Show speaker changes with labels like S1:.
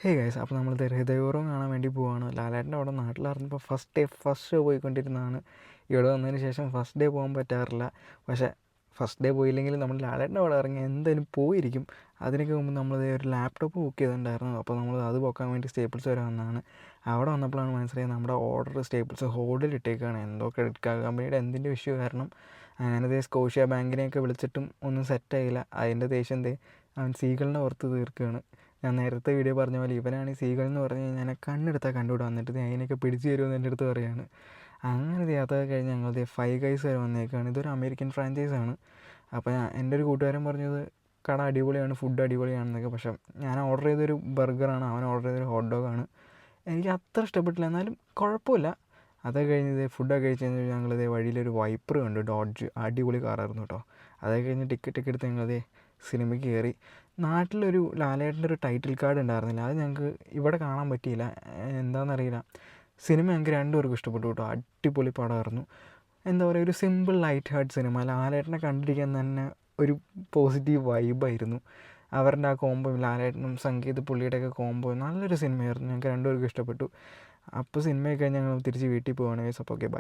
S1: Hey guys, അപ്പോൾ നമ്മൾ ഹൃദയപൂർവ്വം കാണാൻ വേണ്ടി പോവുകയാണ്. ലാലേട്ടൻ്റെ അവിടെ നാട്ടിലിറങ്ങിയപ്പോൾ ഫസ്റ്റ് ഷോ പോയിക്കൊണ്ടിരുന്നതാണ്. ഇവിടെ വന്നതിന് ശേഷം ഫസ്റ്റ് ഡേ പോകാൻ പറ്റാറില്ല. പക്ഷേ ഫസ്റ്റ് ഡേ പോയില്ലെങ്കിൽ നമ്മൾ ലാലേട്ടൻ്റെ അവിടെ ഇറങ്ങി എന്തായാലും പോയിരിക്കും. അതിനൊക്കെ മുമ്പ് നമ്മൾ ഒരു ലാപ്ടോപ്പ് ബുക്ക് ചെയ്തിട്ടുണ്ടായിരുന്നു. അപ്പോൾ നമ്മൾ അത് പോക്കാൻ വേണ്ടി സ്റ്റേപ്പിൾസ് വരെ വന്നതാണ്. അവിടെ വന്നപ്പോഴാണ് മനസ്സിലായത് നമ്മുടെ ഓർഡർ സ്റ്റേപ്പിൾസ് ഹോൾഡിൽ ഇട്ടേക്കാണ്. എന്തോ ക്രെഡിറ്റ് കാർഡ് കമ്പനിയുടെ എന്തിൻ്റെ ഇഷ്യൂ കാരണം അങ്ങനെ സ്കോഷ്യ ബാങ്കിനെയൊക്കെ വിളിച്ചിട്ടും ഒന്നും സെറ്റായില്ല. അതിൻ്റെ ദേഷ്യം അവൻ സീകളിൻ്റെ പുറത്ത് തീർക്കുകയാണ്. ഞാൻ നേരത്തെ വീഡിയോ പറഞ്ഞ പോലെ ഇവനാണ് ഈ സീകൾ എന്ന് പറഞ്ഞു കഴിഞ്ഞാൽ കണ്ണെടുത്താൽ കണ്ടുവിടാൻ വന്നിട്ട് അതിനൊക്കെ പിടിച്ച് തരുമെന്ന് എൻ്റെ അടുത്ത് പറയുകയാണ്. അങ്ങനെ യാത്ര കഴിഞ്ഞ് ഞങ്ങൾ ഫൈവ് ഗൈസ് വരെ വന്നേക്കാണ്. ഇതൊരു അമേരിക്കൻ ഫ്രാഞ്ചൈസാണ്. അപ്പോൾ എൻ്റെ ഒരു കൂട്ടുകാരൻ പറഞ്ഞത് കട അടിപൊളിയാണ്, ഫുഡ് അടിപൊളിയാണെന്നൊക്കെ. പക്ഷേ ഞാൻ ഓർഡർ ചെയ്തൊരു ബർഗറാണ്, അവൻ ഓർഡർ ചെയ്തൊരു ഹോട്ട് ഡോഗാണ്. എനിക്ക് അത്ര ഇഷ്ടപ്പെട്ടില്ല, എന്നാലും കുഴപ്പമില്ല. അതൊക്കെ കഴിഞ്ഞ് ഫുഡൊക്കെ കഴിച്ച് കഴിഞ്ഞാൽ ഞങ്ങളിതേ വഴിയിലൊരു വൈപ്പർ കണ്ടു, ഡോഡ്ജ്. അടിപൊളി കാറായിരുന്നു കേട്ടോ. അതൊക്കെ കഴിഞ്ഞ് ടിക്കറ്റൊക്കെ എടുത്ത് ഞങ്ങളതേ സിനിമയ്ക്ക് കയറി. നാട്ടിലൊരു ലാലേട്ടൻ്റെ ഒരു ടൈറ്റിൽ കാർഡ് ഉണ്ടായിരുന്നില്ല, അത് ഞങ്ങൾക്ക് ഇവിടെ കാണാൻ പറ്റിയില്ല, എന്താണെന്നറിയില്ല. സിനിമ ഞങ്ങൾക്ക് രണ്ടുപേർക്കും ഇഷ്ടപ്പെട്ടു കേട്ടോ. അടിപൊളി പടമായിരുന്നു. എന്താ പറയുക, ഒരു സിമ്പിൾ ലൈറ്റ് ഹാർട്ട് സിനിമ. ലാലേട്ടനെ കണ്ടിരിക്കാൻ തന്നെ ഒരു പോസിറ്റീവ് വൈബായിരുന്നു. അവരുടെ ആ കോംബോ, ലാലേട്ടനും സംഗീത് പുള്ളിയുടെയൊക്കെ കോംബോ നല്ലൊരു സിനിമയായിരുന്നു. ഞങ്ങൾക്ക് രണ്ടുപേർക്കും ഇഷ്ടപ്പെട്ടു. അപ്പോൾ സിനിമയൊക്കെ ഞങ്ങൾ തിരിച്ച് വീട്ടിൽ പോവുകയാണ്. അപ്പോൾ ഓക്കെ, ബൈ.